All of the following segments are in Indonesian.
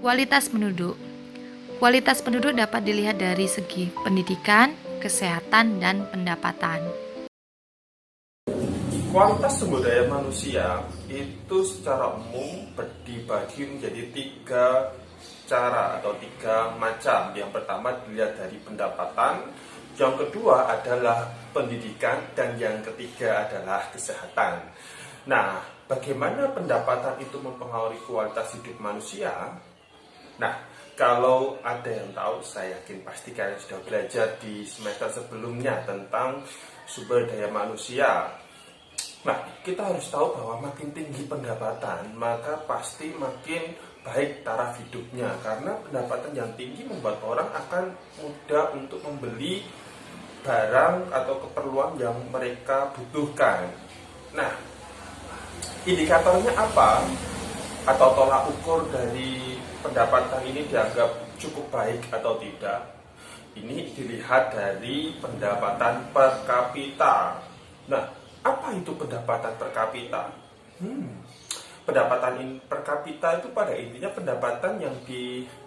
Kualitas penduduk. Kualitas penduduk dapat dilihat dari segi pendidikan, kesehatan, dan pendapatan. Kualitas sumber daya manusia itu secara umum dibagi menjadi tiga cara atau tiga macam. Yang pertama dilihat dari pendapatan, yang kedua adalah pendidikan, dan yang ketiga adalah kesehatan. Nah, bagaimana pendapatan itu mempengaruhi kualitas hidup manusia? Nah, kalau ada yang tahu, saya yakin pasti kalian sudah belajar di semester sebelumnya tentang sumber daya manusia. Nah, kita harus tahu bahwa makin tinggi pendapatan, maka pasti makin baik taraf hidupnya. Karena pendapatan yang tinggi membuat orang akan mudah untuk membeli barang atau keperluan yang mereka butuhkan. Nah, indikatornya apa? Atau tolak ukur dari pendapatan ini dianggap cukup baik atau tidak? Ini dilihat dari pendapatan per kapita. Nah, apa itu pendapatan per kapita? Pendapatan per kapita itu pada intinya pendapatan yang dimiliki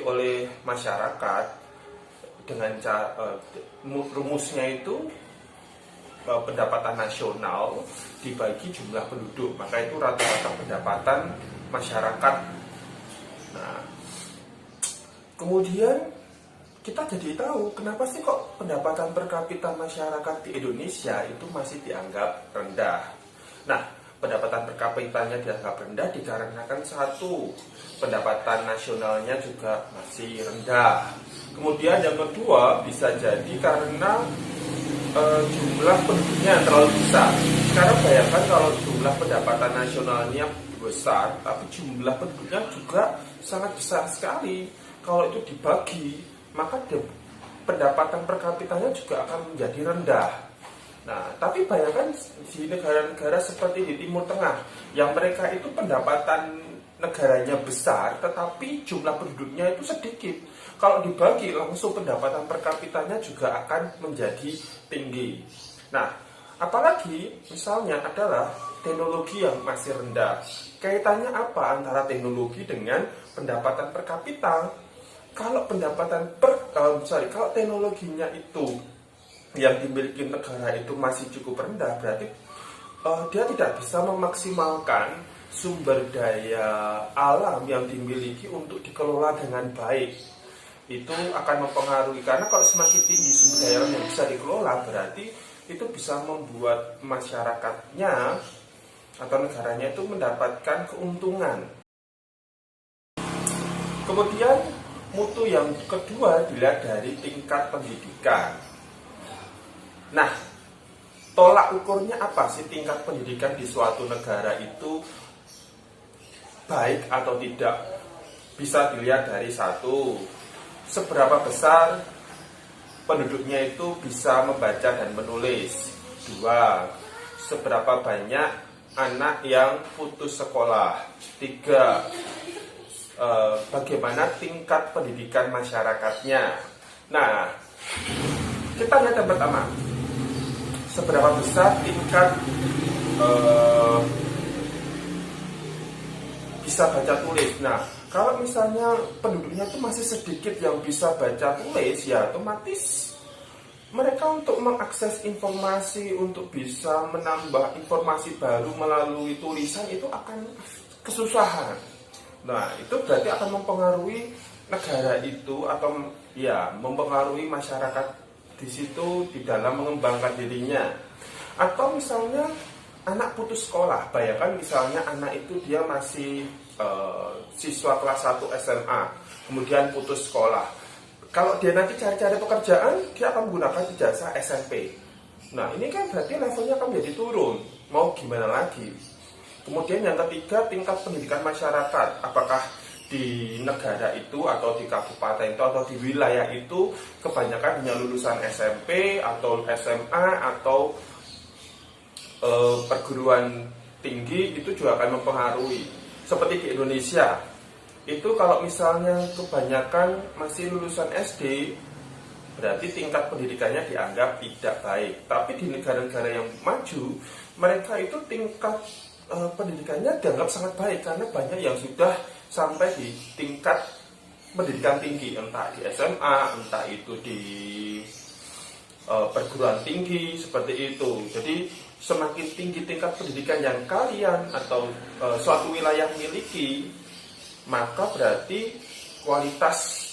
oleh masyarakat dengan rumusnya itu pendapatan nasional dibagi jumlah penduduk, maka itu rata-rata pendapatan masyarakat. Nah, kemudian kita jadi tahu kenapa sih kok pendapatan per kapita masyarakat di Indonesia itu masih dianggap rendah. Nah, pendapatan per kapitanya dianggap rendah dikarenakan satu, pendapatan nasionalnya juga masih rendah. Kemudian yang kedua bisa jadi karena jumlah penduduknya terlalu besar. Karena bayangkan kalau jumlah pendapatan nasionalnya besar, tapi jumlah penduduknya juga sangat besar sekali. Kalau itu dibagi, maka pendapatan per kapitanya juga akan menjadi rendah. Nah, tapi bayangkan di negara-negara seperti di Timur Tengah, yang mereka itu pendapatan negaranya besar, tetapi jumlah penduduknya itu sedikit. Kalau dibagi langsung pendapatan per kapitanya juga akan menjadi tinggi. Nah, apalagi misalnya adalah teknologi yang masih rendah. Kaitannya apa antara teknologi dengan pendapatan per kapita? Kalau kalau teknologinya itu yang dimiliki negara itu masih cukup rendah, berarti dia tidak bisa memaksimalkan sumber daya alam yang dimiliki untuk dikelola dengan baik. Itu akan mempengaruhi, karena kalau semakin tinggi sumber daya alam yang bisa dikelola, berarti itu bisa membuat masyarakatnya atau negaranya itu mendapatkan keuntungan. Kemudian mutu yang kedua dilihat dari tingkat pendidikan. Nah, tolak ukurnya apa sih tingkat pendidikan di suatu negara itu baik atau tidak? Bisa dilihat dari satu, seberapa besar penduduknya itu bisa membaca dan menulis. Dua, seberapa banyak anak yang putus sekolah. Tiga, bagaimana tingkat pendidikan masyarakatnya. Nah, kita lihat yang pertama, seberapa besar tingkat bisa baca tulis. Nah, kalau misalnya penduduknya itu masih sedikit yang bisa baca tulis, ya otomatis mereka untuk mengakses informasi, untuk bisa menambah informasi baru melalui tulisan itu akan kesusahan. Nah, itu berarti akan mempengaruhi negara itu atau ya mempengaruhi masyarakat di situ di dalam mengembangkan dirinya. Atau misalnya anak putus sekolah, bayangkan misalnya anak itu dia masih siswa kelas 1 SMA, kemudian putus sekolah. Kalau dia nanti cari-cari pekerjaan, dia akan menggunakan ijazah SMP. Nah, ini kan berarti levelnya akan menjadi turun. Mau gimana lagi? Kemudian yang ketiga, tingkat pendidikan masyarakat. Apakah di negara itu atau di kabupaten itu atau di wilayah itu kebanyakan hanya lulusan SMP atau SMA atau perguruan tinggi, itu juga akan mempengaruhi. Seperti di Indonesia, itu kalau misalnya kebanyakan masih lulusan SD, berarti tingkat pendidikannya dianggap tidak baik. Tapi di negara-negara yang maju, mereka itu tingkat pendidikannya dianggap sangat baik karena banyak yang sudah sampai di tingkat pendidikan tinggi, entah di SMA, entah itu di perguruan tinggi seperti itu. Jadi semakin tinggi tingkat pendidikan yang kalian atau suatu wilayah miliki, maka berarti kualitas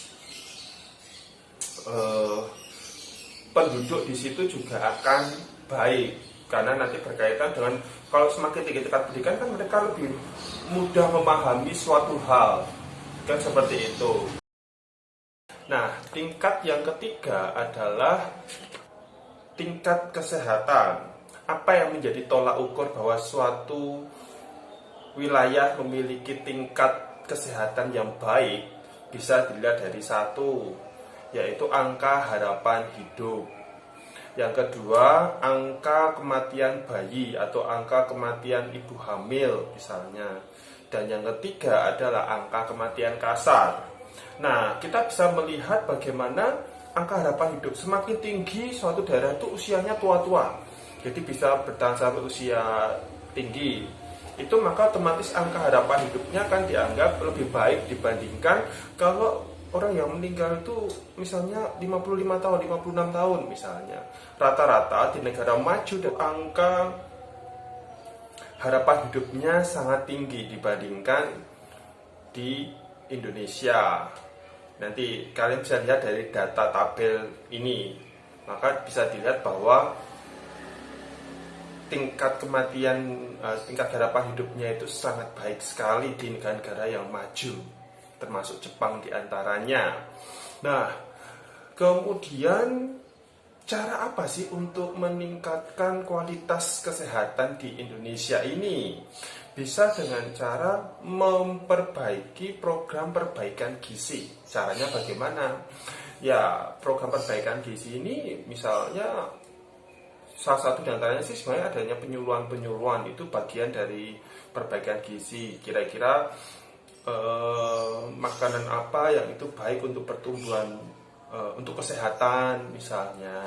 penduduk di situ juga akan baik, karena nanti berkaitan dengan kalau semakin tinggi tingkat pendidikan kan mereka lebih mudah memahami suatu hal, kan seperti itu. Nah, tingkat yang ketiga adalah tingkat kesehatan. Apa yang menjadi tolak ukur bahwa suatu wilayah memiliki tingkat kesehatan yang baik bisa dilihat dari satu, yaitu angka harapan hidup. Yang kedua, angka kematian bayi atau angka kematian ibu hamil misalnya. Dan yang ketiga adalah angka kematian kasar. Nah, kita bisa melihat bagaimana angka harapan hidup semakin tinggi suatu daerah itu usianya tua-tua, jadi bisa bertahan sampai usia tinggi, itu maka otomatis angka harapan hidupnya kan dianggap lebih baik dibandingkan kalau orang yang meninggal itu misalnya 55 tahun, 56 tahun misalnya. Rata-rata di negara maju angka harapan hidupnya sangat tinggi dibandingkan di Indonesia. Nanti kalian bisa lihat dari data tabel ini, maka bisa dilihat bahwa tingkat kematian, tingkat harapan hidupnya itu sangat baik sekali di negara-negara yang maju, termasuk Jepang diantaranya. Nah, kemudian cara apa sih untuk meningkatkan kualitas kesehatan di Indonesia ini? Bisa dengan cara memperbaiki program perbaikan gizi. Caranya bagaimana? Ya, program perbaikan gizi ini misalnya salah satu diantaranya sih sebenarnya adanya penyuluhan-penyuluhan, itu bagian dari perbaikan gizi. Kira-kira makanan apa yang itu baik untuk pertumbuhan, untuk kesehatan misalnya,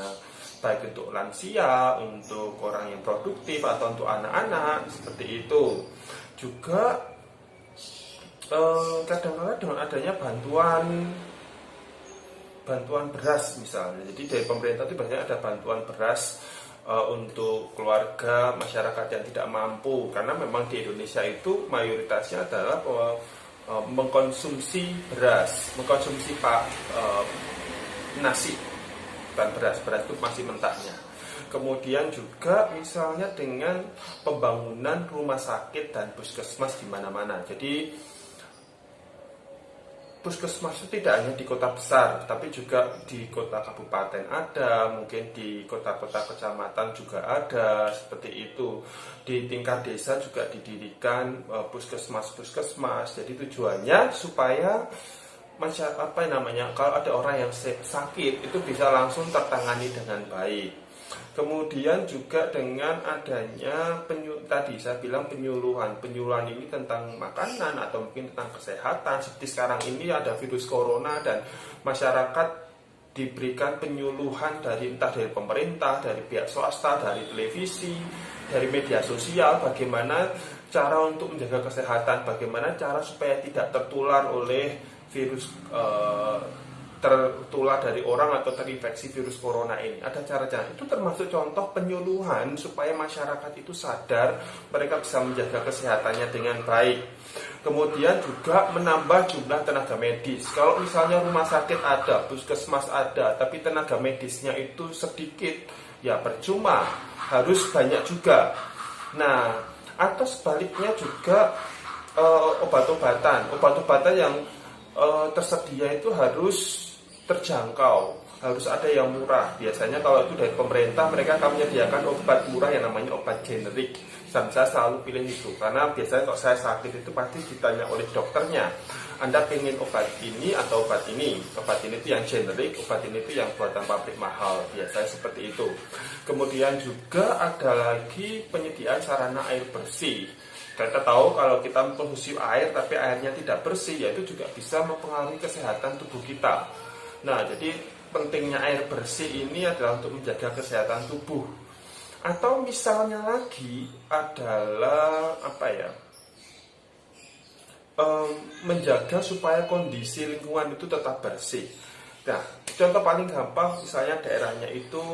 baik untuk lansia, untuk orang yang produktif, atau untuk anak-anak, seperti itu. Juga kadang-kadang dengan adanya bantuan beras misalnya, jadi dari pemerintah itu banyak ada bantuan beras untuk keluarga masyarakat yang tidak mampu, karena memang di Indonesia itu mayoritasnya adalah mengkonsumsi beras, mengkonsumsi nasi, bukan beras itu masih mentahnya. Kemudian juga misalnya dengan pembangunan rumah sakit dan puskesmas di mana-mana. Jadi puskesmas itu tidak hanya di kota besar, tapi juga di kota kabupaten ada, mungkin di kota-kota kecamatan juga ada, seperti itu. Di tingkat desa juga didirikan puskesmas. Jadi tujuannya supaya kalau ada orang yang sakit itu bisa langsung tertangani dengan baik. Kemudian juga dengan adanya tadi saya bilang penyuluhan ini tentang makanan atau mungkin tentang kesehatan. Seperti sekarang ini ada virus corona dan masyarakat diberikan penyuluhan entah dari pemerintah, dari pihak swasta, dari televisi, dari media sosial, bagaimana cara untuk menjaga kesehatan, bagaimana cara supaya tidak tertular oleh virus, tertular dari orang atau terinfeksi virus corona ini. Ada cara-cara, itu termasuk contoh penyuluhan supaya masyarakat itu sadar, mereka bisa menjaga kesehatannya dengan baik. Kemudian juga menambah jumlah tenaga medis. Kalau misalnya rumah sakit ada, puskesmas ada, tapi tenaga medisnya itu sedikit, ya percuma, harus banyak juga. Nah, atau sebaliknya juga obat-obatan yang tersedia itu harus terjangkau, harus ada yang murah. Biasanya kalau itu dari pemerintah, mereka akan menyediakan obat murah yang namanya obat generik. Dan saya selalu pilih itu, karena biasanya kalau saya sakit itu pasti ditanya oleh dokternya, Anda pengen obat ini atau obat ini. Obat ini itu yang generik, obat ini itu yang buatan pabrik mahal. Biasanya seperti itu. Kemudian juga ada lagi penyediaan sarana air bersih. Kita tahu kalau kita mengkonsumsi air tapi airnya tidak bersih, ya itu juga bisa mempengaruhi kesehatan tubuh kita. Nah, jadi pentingnya air bersih ini adalah untuk menjaga kesehatan tubuh. Atau misalnya lagi adalah menjaga supaya kondisi lingkungan itu tetap bersih. Nah, contoh paling gampang misalnya daerahnya itu,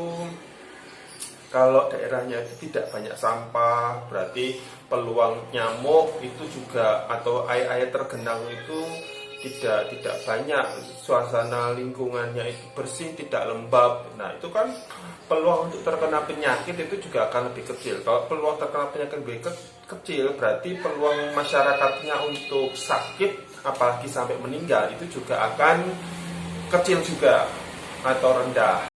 kalau daerahnya itu tidak banyak sampah, berarti peluang nyamuk itu juga, atau air tergenang itu tidak banyak, suasana lingkungannya itu bersih, tidak lembab. Nah, itu kan peluang untuk terkena penyakit itu juga akan lebih kecil. Kalau peluang terkena penyakit lebih kecil, berarti peluang masyarakatnya untuk sakit, apalagi sampai meninggal, itu juga akan kecil juga atau rendah.